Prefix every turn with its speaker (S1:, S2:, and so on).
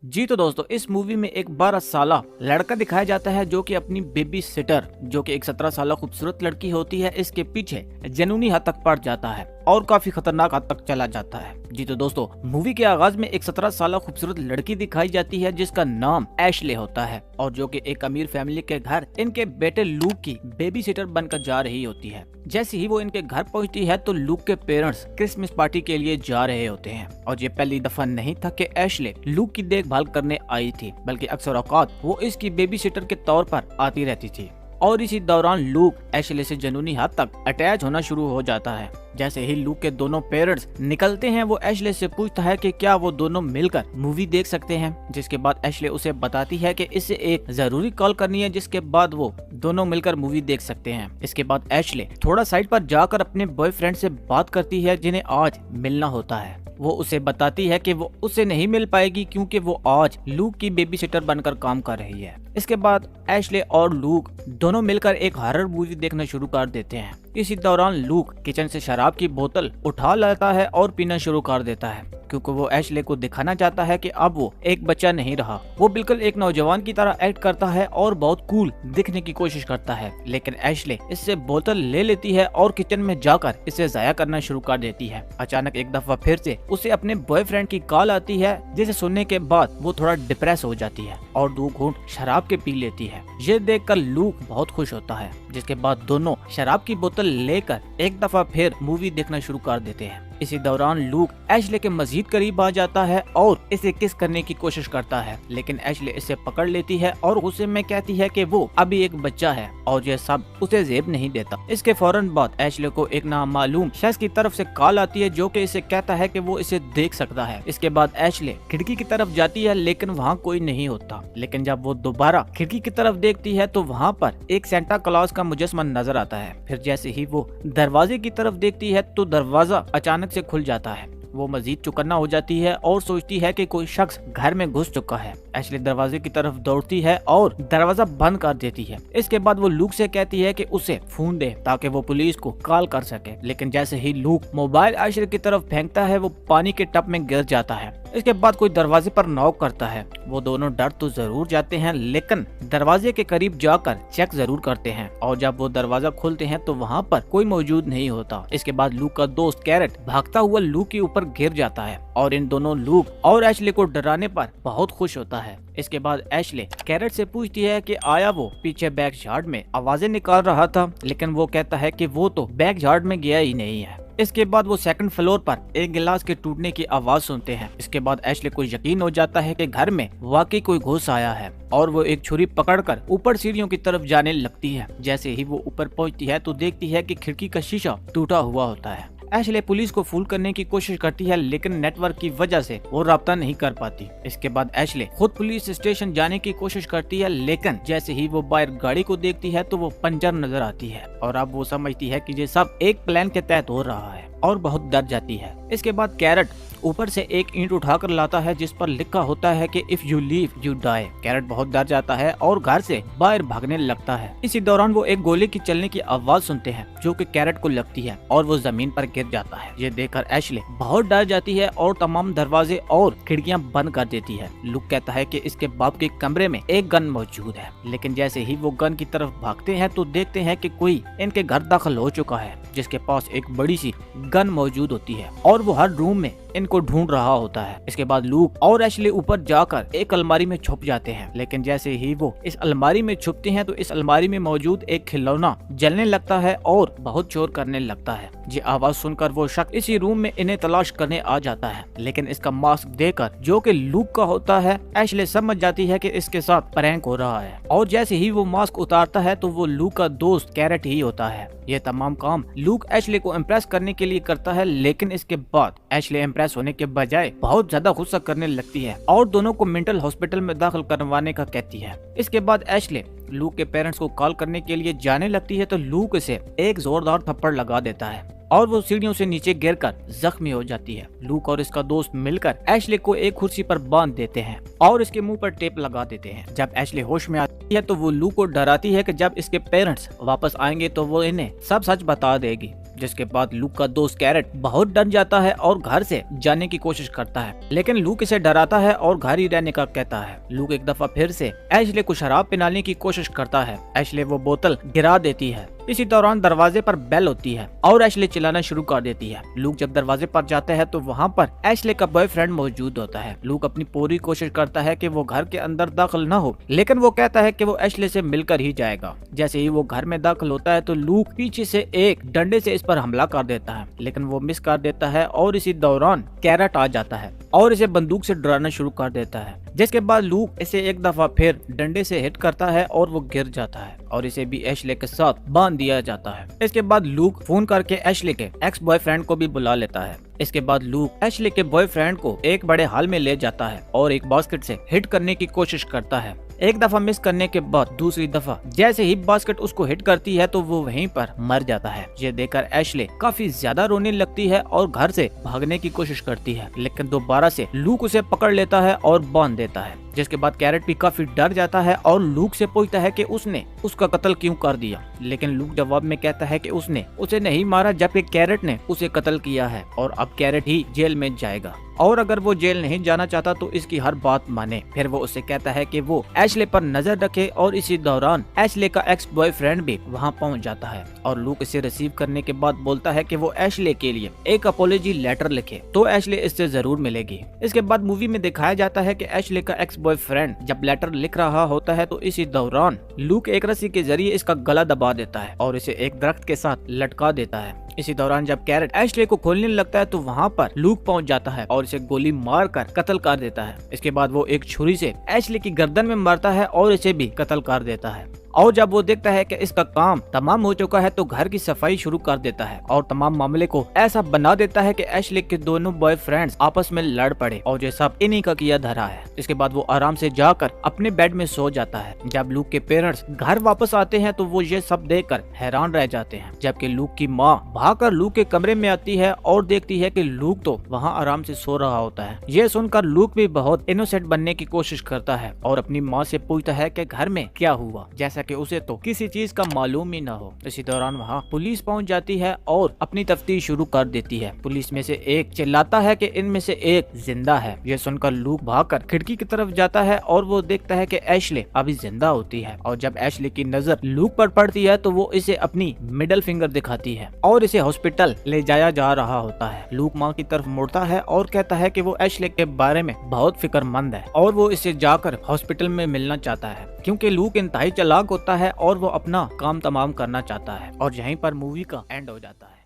S1: जी तो दोस्तों, इस मूवी में एक 12 साला लड़का दिखाया जाता है जो कि अपनी बेबी सिटर जो कि एक 17 साला खूबसूरत लड़की होती है, इसके पीछे जुनूनी हद तक पड़ जाता है और काफी खतरनाक हद तक चला जाता है। जी तो दोस्तों, मूवी के आगाज में एक 17 साला खूबसूरत लड़की दिखाई जाती है जिसका नाम एशले होता है और जो कि एक अमीर फैमिली के घर इनके बेटे लूक की बेबी सिटर बनकर जा रही होती है। जैसे ही वो इनके घर पहुंचती है तो लूक के पेरेंट्स क्रिसमस पार्टी के लिए जा रहे होते हैं और ये पहली दफा नहीं था कि एशले लूक की देखभाल करने आई थी, बल्कि अक्सर औकात वो इसकी बेबी सिटर के तौर पर आती रहती थी। और इसी दौरान लूक एशले से जुनूनी हद तक अटैच होना शुरू हो जाता है। जैसे ही लूक के दोनों पेरेंट्स निकलते हैं, वो एशले से पूछता है कि क्या वो दोनों मिलकर मूवी देख सकते हैं, जिसके बाद एशले उसे बताती है कि इसे एक जरूरी कॉल करनी है, जिसके बाद वो दोनों मिलकर मूवी देख सकते हैं। इसके बाद एशले थोड़ा साइड पर जाकर अपने बॉयफ्रेंड से बात करती है जिन्हें आज मिलना होता है। वो उसे बताती है कि वो उसे नहीं मिल पाएगी क्योंकि वो आज लूक की बेबी सिटर बनकर काम कर रही है। इसके बाद एशले और लूक दोनों मिलकर एक हॉरर मूवी देखना शुरू कर देते हैं। इसी दौरान लूक किचन से शराब की बोतल उठा लाता है और पीना शुरू कर देता है क्योंकि वो एशले को दिखाना चाहता है कि अब वो एक बच्चा नहीं रहा, वो बिल्कुल एक नौजवान की तरह एक्ट करता है और बहुत कूल दिखने की कोशिश करता है। लेकिन एशले इससे बोतल ले लेती है और किचन में जाकर इसे जाया करना शुरू कर देती है। अचानक एक दफा फिर से उसे अपने बॉयफ्रेंड की कॉल आती है, जिसे सुनने के बाद वो थोड़ा डिप्रेस हो जाती है और 2 घूंट शराब के पी लेती है। ये देखकर लूक बहुत खुश होता है, जिसके बाद दोनों शराब की बोतल लेकर एक दफा फिर मूवी देखना शुरू कर देते हैं। इसी दौरान लूक एशले के मजीद करीब आ जाता है और इसे किस करने की कोशिश करता है, लेकिन एशले इसे पकड़ लेती है और गुस्से में कहती है कि वो अभी एक बच्चा है और यह सब उसे जेब नहीं देता। इसके फौरन बाद एशले को एक नामालूम शख्स की तरफ से कॉल आती है जो कि इसे कहता है कि वो इसे देख सकता है। इसके बाद एशले खिड़की की तरफ जाती है लेकिन वहाँ कोई नहीं होता। लेकिन जब वो दोबारा खिड़की की तरफ देखती है तो वहाँ पर एक सेंटा क्लॉज का मुजस्समा नजर आता है। फिर जैसे ही वो दरवाजे की तरफ देखती है तो दरवाजा अचानक से खुल जाता है। वो मजीद चौकन्ना हो जाती है और सोचती है कि कोई शख्स घर में घुस चुका है। एशले दरवाजे की तरफ दौड़ती है और दरवाजा बंद कर देती है। इसके बाद वो लूक से कहती है कि उसे फोन दे ताकि वो पुलिस को कॉल कर सके। लेकिन जैसे ही लूक मोबाइल एशले की तरफ फेंकता है, वो पानी के टब में गिर जाता है। इसके बाद कोई दरवाजे पर नॉक करता है। वो दोनों डर तो जरूर जाते हैं लेकिन दरवाजे के करीब जाकर चेक जरूर करते हैं और जब वो दरवाजा खोलते हैं तो वहाँ पर कोई मौजूद नहीं होता। इसके बाद लूक का दोस्त कैरेट भागता हुआ लूक के ऊपर गिर जाता है और इन दोनों लूक और एशले को डराने पर बहुत खुश होता है। इसके बाद एशले कैरेट से पूछती है कि आया वो पीछे बैकयार्ड में आवाजें निकाल रहा था, लेकिन वो कहता है कि वो तो बैकयार्ड में गया ही नहीं है। इसके बाद वो सेकंड फ्लोर पर एक गिलास के टूटने की आवाज सुनते हैं। इसके बाद एशले को यकीन हो जाता है कि घर में वाकई कोई घुस आया है और वो एक छुरी पकड़कर ऊपर सीढ़ियों की तरफ जाने लगती है। जैसे ही वो ऊपर पहुंचती है तो देखती है कि खिड़की का शीशा टूटा हुआ होता है। एशले पुलिस को फोन करने की कोशिश करती है लेकिन नेटवर्क की वजह से वो राब्ता नहीं कर पाती। इसके बाद एशले खुद पुलिस स्टेशन जाने की कोशिश करती है लेकिन जैसे ही वो बाहर गाड़ी को देखती है तो वो पंचर नजर आती है और अब वो समझती है कि ये सब एक प्लान के तहत हो रहा है और बहुत डर जाती है। इसके बाद कैरेट ऊपर से एक ईंट उठाकर लाता है जिस पर लिखा होता है कि if you leave you die. Carrot बहुत डर जाता है और घर से बाहर भागने लगता है। इसी दौरान वो एक गोली की चलने की आवाज सुनते हैं जो कि कैरेट को लगती है और वो जमीन पर गिर जाता है। ये देखकर एशले बहुत डर जाती है और तमाम दरवाजे और खिड़कियां बंद कर देती है। लुक कहता है कि इसके बाप के कमरे में एक गन मौजूद है, लेकिन जैसे ही वो गन की तरफ भागते हैं तो देखते हैं कि कोई इनके घर दाखिल हो चुका है जिसके पास एक बड़ी सी गन मौजूद होती है और वो हर रूम में इनको ढूंढ रहा होता है। इसके बाद लूक और एशले ऊपर जाकर एक अलमारी में छुप जाते हैं, लेकिन जैसे ही वो इस अलमारी में छुपते हैं तो इस अलमारी में मौजूद एक खिलौना जलने लगता है और बहुत शोर करने लगता है। ये आवाज सुनकर वो शख्स इसी रूम में इन्हें तलाश करने आ जाता है, लेकिन इसका मास्क देकर जो कि लूक का होता है, एशले समझ जाती है कि इसके साथ प्रैंक हो रहा है और जैसे ही वो मास्क उतारता है तो वो लूक का दोस्त कैरेट ही होता है। ये तमाम काम लूक एशले को इम्प्रेस करने के लिए करता है, लेकिन इसके बाद एशले इम्प्रेस होने के बजाय बहुत ज्यादा गुस्सा करने लगती है और दोनों को मेंटल हॉस्पिटल में दाखिल करवाने का कहती है। इसके बाद एशले लूक के पेरेंट्स को कॉल करने के लिए जाने लगती है तो लूक इसे एक जोरदार थप्पड़ लगा देता है और वो सीढ़ियों से नीचे गिरकर जख्मी हो जाती है। लूक और इसका दोस्त मिलकर एशले को एक कुर्सी पर बांध देते हैं और इसके मुंह पर टेप लगा देते हैं। जब एशले होश में आती है तो वो लूक को डराती है कि जब इसके पेरेंट्स वापस आएंगे तो वो इन्हें सब सच बता देगी। जिसके बाद लूक का दोस्त कैरेट बहुत डर जाता है और घर से जाने की कोशिश करता है, लेकिन लूक इसे डराता है और घर ही रहने का कहता है। लूक एक दफा फिर से एशले को शराब पिलाने की कोशिश करता है। एशले वो बोतल गिरा देती है। इसी दौरान दरवाजे पर बेल होती है और एशले चिल्लाना शुरू कर देती है। लूक जब दरवाजे पर जाता है तो वहाँ पर एशले का बॉयफ्रेंड मौजूद होता है। लूक अपनी पूरी कोशिश करता है कि वो घर के अंदर दाखिल न हो, लेकिन वो कहता है कि वो एशले से मिलकर ही जाएगा। जैसे ही वो घर में दाखिल होता है तो लूक पीछे से एक डंडे से इस पर हमला कर देता है, लेकिन वो मिस कर देता है और इसी दौरान कैरेट आ जाता है और इसे बंदूक से डराना शुरू कर देता है। जिसके बाद लूक इसे एक दफा फिर डंडे से हिट करता है और वो गिर जाता है और इसे भी एशले के साथ बांध दिया जाता है। इसके बाद लूक फोन करके एशले के एक्स बॉयफ्रेंड को भी बुला लेता है। इसके बाद लूक एशले के बॉयफ्रेंड को एक बड़े हॉल में ले जाता है और एक बास्केट से हिट करने की कोशिश करता है। एक दफा मिस करने के बाद दूसरी दफा जैसे ही बास्केट उसको हिट करती है तो वो वहीं पर मर जाता है। ये देखकर एशले काफी ज्यादा रोने लगती है और घर से भागने की कोशिश करती है, लेकिन दोबारा से लूक उसे पकड़ लेता है और बांध देता है। जिसके बाद कैरेट भी काफी डर जाता है और लूक से पूछता है कि उसने उसका कत्ल क्यों कर दिया, लेकिन लूक जवाब में कहता है कि उसने उसे नहीं मारा जबकि कैरेट ने उसे कत्ल किया है और अब कैरेट ही जेल में जाएगा और अगर वो जेल नहीं जाना चाहता तो इसकी हर बात माने। फिर वो उससे कहता है कि वो एशले पर नजर रखे और इसी दौरान एशले का एक्स बॉयफ्रेंड भी वहाँ पहुँच जाता है और लूक इसे रिसीव करने के बाद बोलता है कि वो एशले के लिए एक अपॉलॉजी लेटर लिखे तो एशले इससे जरूर मिलेगी। इसके बाद मूवी में दिखाया जाता है कि एशले का एक्स बॉयफ्रेंड जब लेटर लिख रहा होता है तो इसी दौरान लूक एक रस्सी के जरिए इसका गला दबा देता है और इसे एक दरख्त के साथ लटका देता है। इसी दौरान जब कैरेट एशले को खोलने लगता है तो वहाँ पर लूक पहुँच जाता है और इसे गोली मारकर कत्ल कर देता है। इसके बाद वो एक छुरी से एशले की गर्दन में मारता है और इसे भी कत्ल कर देता है। और जब वो देखता है कि इसका काम तमाम हो चुका है तो घर की सफाई शुरू कर देता है और तमाम मामले को ऐसा बना देता है कि एशले के दोनों बॉयफ्रेंड्स आपस में लड़ पड़े और ये सब इन्हीं का किया धरा है। इसके बाद वो आराम से जाकर अपने बेड में सो जाता है। जब लूक के पेरेंट्स घर वापस आते हैं तो वो ये सब देखकर हैरान रह जाते हैं, जबकि लूक की माँ भागकर लूक के कमरे में आती है और देखती है कि लूक तो वहाँ आराम से सो रहा होता है। ये सुनकर लूक भी बहुत इनोसेंट बनने की कोशिश करता है और अपनी माँ से पूछता है कि घर में क्या हुआ, जैसा कि उसे तो किसी चीज का मालूम ही न हो। इसी दौरान वहाँ पुलिस पहुँच जाती है और अपनी तफ्तीश शुरू कर देती है। पुलिस में से एक चिल्लाता है कि इनमें से एक जिंदा है। ये सुनकर लूक भागकर खिड़की की तरफ जाता है और वो देखता है कि एशले अभी जिंदा होती है और जब एशले की नजर लूक पर पड़ती है तो वो इसे अपनी मिडिल फिंगर दिखाती है और इसे हॉस्पिटल ले जाया जा रहा होता है। लूक माँ की तरफ मुड़ता है और कहता है कि वो एशले के बारे में बहुत फिक्रमंद है और वो इसे जाकर हॉस्पिटल में मिलना चाहता है, क्योंकि लूक इंतहाई चालाक होता है और वो अपना काम तमाम करना चाहता है। और यहीं पर मूवी का एंड हो जाता है।